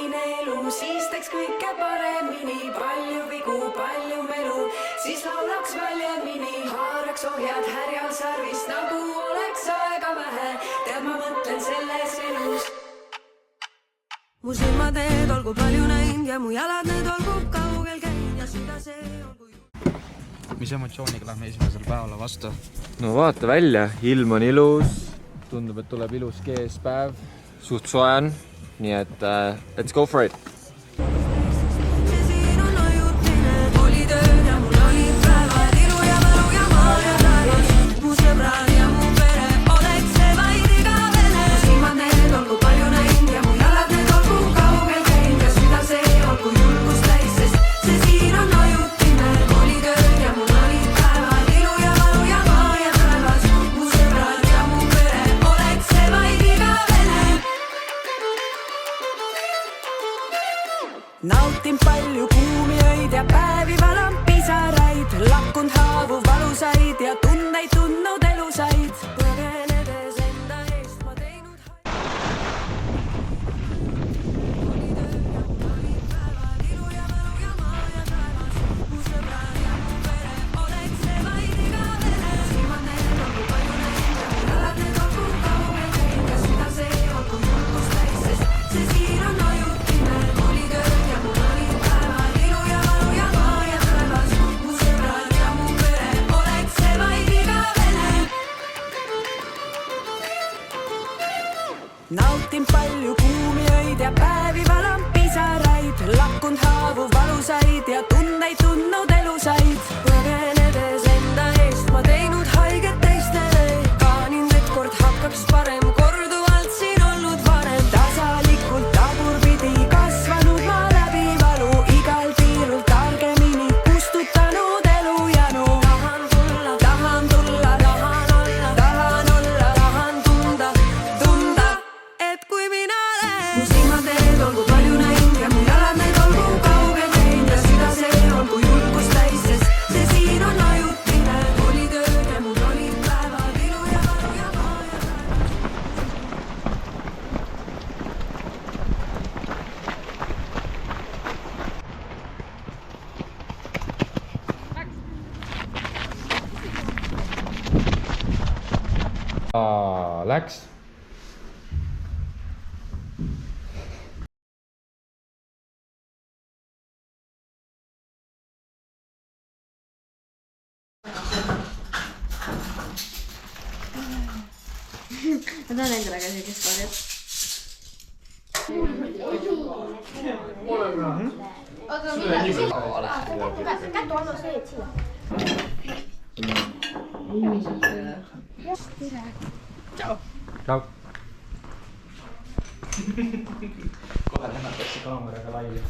teine elu, siis teeks kõike paremini. Palju vigu, palju melu, siis laulaks väljemini. Haaraks ohjad härjal sarvist, nagu oleks aega vähe. Tead, ma mõtlen selles elus. Mu silmad need olgu palju näinud ja mu jalad need olgu kaugel käinud ja süda see olgu. Mis emotsiooniga lähme esimesel päevale vastu? No vaata välja, ilm on ilus, tundub, et tuleb ilus keespäev, suht soe on, nii et let's go for it! Nautin palju kuumi öid ja päevi valan pisaraid. Lakkund haavu valusaid ja tundeid tundnud elusaid. Põgenedes enda eest ma teinud ilu ja valu ja maa ja taevas. Mu sõbrad ja mu pere oleks see vaid igavene. Silmad need olgu palju näinud ja mu jalad need olgu kaugel käinud ja süda see olgu julgust täis, sest see siin on ajutine. Nautin palju kuumi öid ja päevi valan pisaraid. Lakkund haavu valusaid ja tundeid tundnud elusaid. Põgenedes enda eest ma teinud haiget teistele. Kaanin, et kord hakkaks parem, korduvalt siin olnud varem. Tasalikult tagurpidi kasvanud ma läbi valu. Igal piirul targemini kustutanud elu janu. Tahan tulla, tahan tulla, tahan olla, tahan olla, tahan tunda, tunda. Et kui mina lähen, mu silmad need olgu palju näinud ja mu jalad need olgu kaugel käinud ja süda see olgu julgust täis, sest see siin on ajutine. Olid ööd ja mul olid päevad, ilu ja valu ja maa ja Läks! Ma tahan endale ka sellist varjat. Aga midagi kätu anna see, et siia. Tšau. Tšau! Kohe lennatakse kaameraga laiali.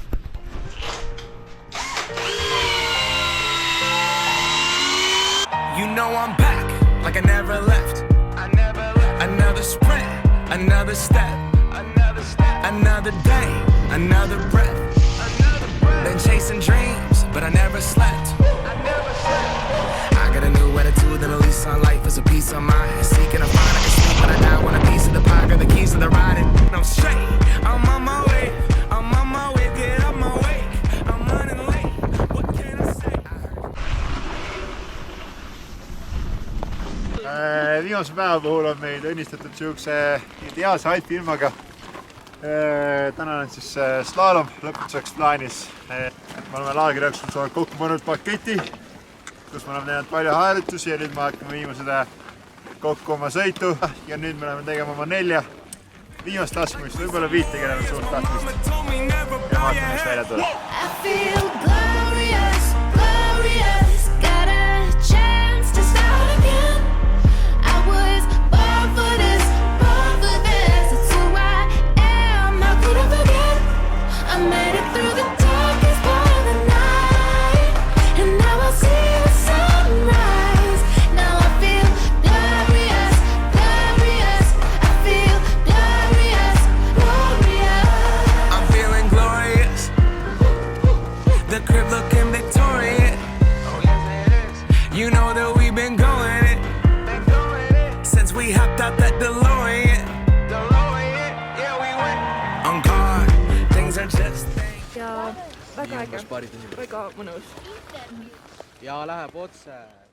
You know I'm back, like I never left. Another sprint, another step, another day, another breath. Been chasing dreams, but I never slept. I got a new attitude and a lease on life is a piece of mind. Seeking a find, I can sleep when I die. Want a piece of the pie, got the keys to the ride. I'm straight, I'm on my way, I'm on my way, get up my way. I'm running late, what can I say? Viimase päeva puhul on meid õnnistatud siukse ideaalse alpilmaga. Täna on siis slaalom lõpetuseks plaanis. Me oleme laagrijooksul saanud kokku pannud paketi, kus me oleme teinud palju hääletusi ja nüüd me hakkame viima seda kokku oma sõitu. Ja nüüd me oleme tegema oma 4 viimast laskmist, võib-olla 5 kellel on suurt tahtmist. Ja vaatame, mis välja tuleb. väga äge, väga mõnus. ja läheb otse